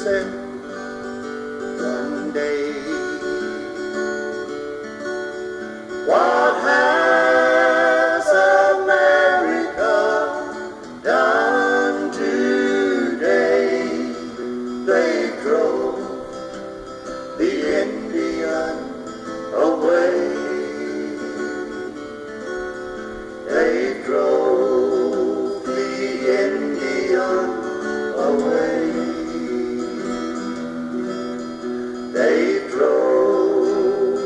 said one day, what has America done today? They drove the Indian away. They drove the Indian away. They drove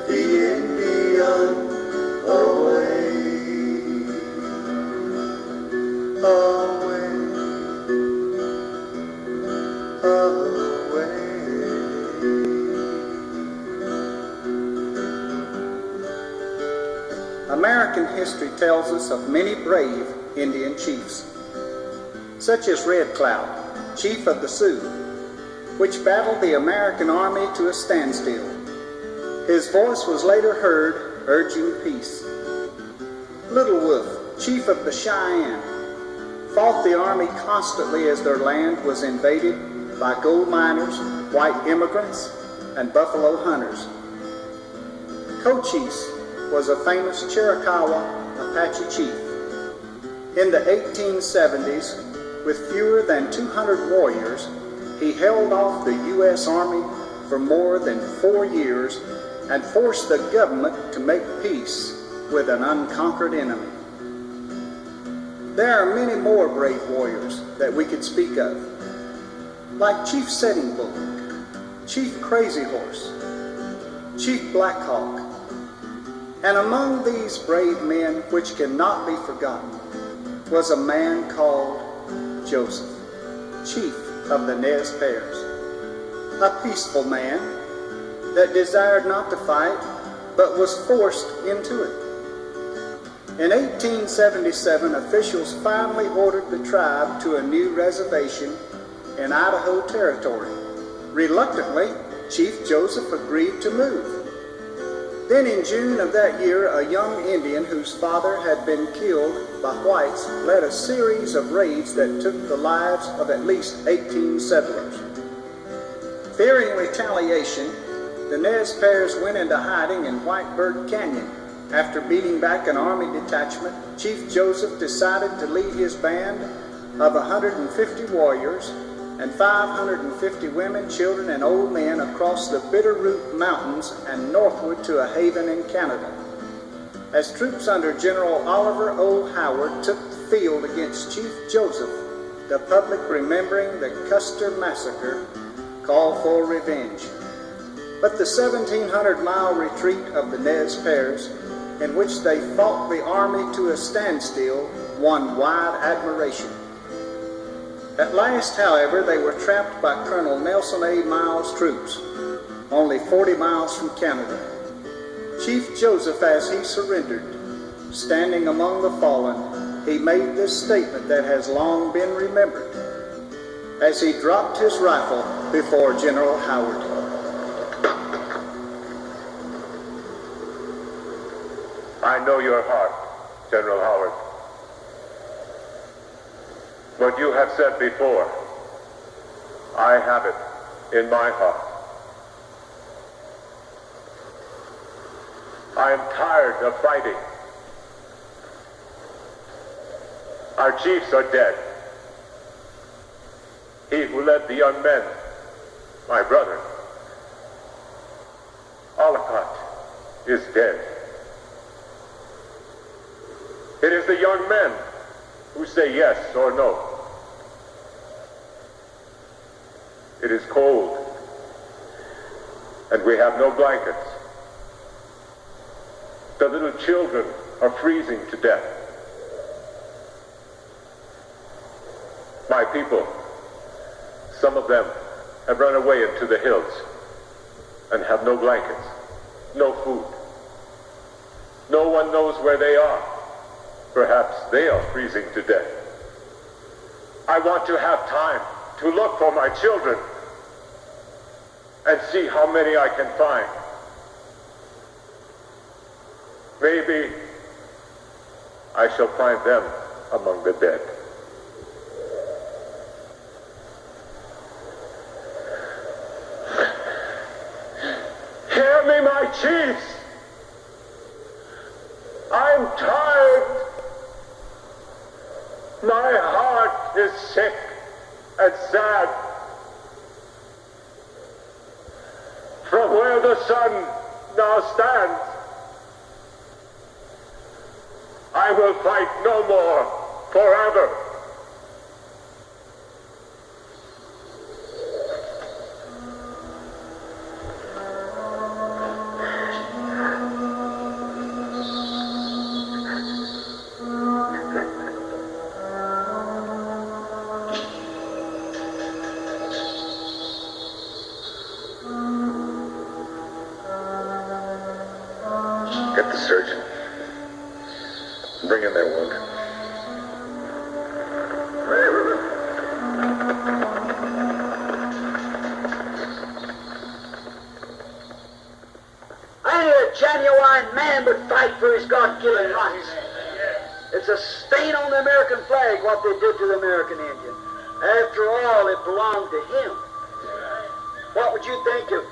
the Indian away. Away. Away. American history tells us of many brave Indian chiefs, such as Red Cloud, chief of the Sioux, which battled the American army to a standstill. His voice was later heard urging peace. Little Wolf, chief of the Cheyenne, fought the army constantly as their land was invaded by gold miners, white immigrants, and buffalo hunters. Cochise was a famous Chiricahua Apache chief. In the 1870s, with fewer than 200 warriors, he held off the U.S. Army for more than 4 years and forced the government to make peace with an unconquered enemy. There are many more brave warriors that we could speak of, like Chief Sitting Bull, Chief Crazy Horse, Chief Black Hawk. And among these brave men, which cannot be forgotten, was a man called Joseph, chief of the Nez Perce, a peaceful man that desired not to fight, but was forced into it. In 1877, officials finally ordered the tribe to a new reservation in Idaho Territory. Reluctantly, Chief Joseph agreed to move. Then in June of that year, a young Indian whose father had been killed by whites led a series of raids that took the lives of at least 18 settlers. Fearing retaliation, the Nez Perce went into hiding in Whitebird Canyon. After beating back an army detachment, Chief Joseph decided to lead his band of 150 warriors and 550 women, children, and old men across the Bitterroot Mountains and northward to a haven in Canada. As troops under General Oliver O. Howard took the field against Chief Joseph, the public, remembering the Custer Massacre, called for revenge. But the 1,700-mile retreat of the Nez Perce, in which they fought the army to a standstill, won wide admiration. At last, however, they were trapped by Colonel Nelson A. Miles' troops, only 40 miles from Canada. Chief Joseph, as he surrendered, standing among the fallen, he made this statement that has long been remembered as he dropped his rifle before General Howard. I know your heart, General Howard. What you have said before, I have it in my heart. I am tired of fighting. Our chiefs are dead. He who led the young men, my brother, Olcott, is dead. It is the young men who say yes or no. It is cold, and we have no blankets. The little children are freezing to death. My people, some of them have run away into the hills and have no blankets, no food. No one knows where they are. Perhaps they are freezing to death. I want to have time to look for my children and see how many I can find. Maybe I shall find them among the dead. chiefs. I'm tired. My heart is sick and sad. From where the sun now stands, I will fight no more forever. Get the surgeon. Bring in their wound. I knew a genuine man would fight for his God-given rights. It's a stain on the American flag what they did to the American Indian. After all, it belonged to him. What would you think if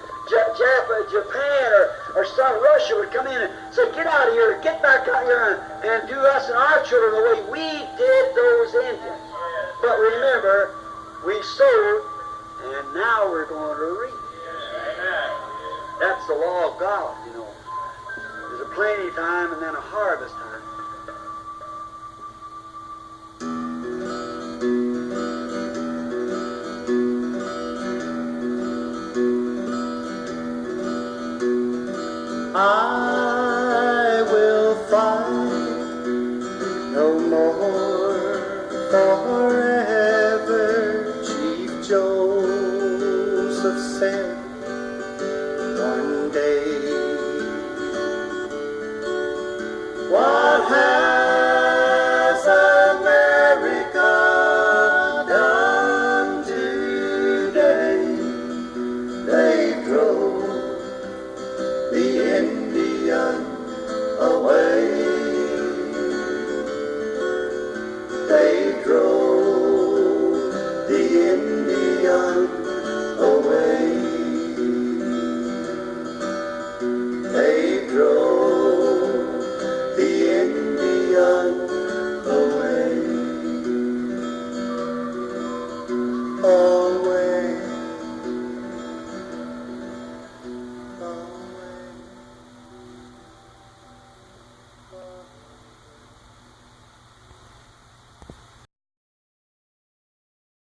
Japan or some Russia would come in and say, get out of here, get back out here and do us and our children the way we did those Indians. But remember, we sowed, and now we're going to reap. That's the law of God, you know. There's a plenty time and then a harvest time.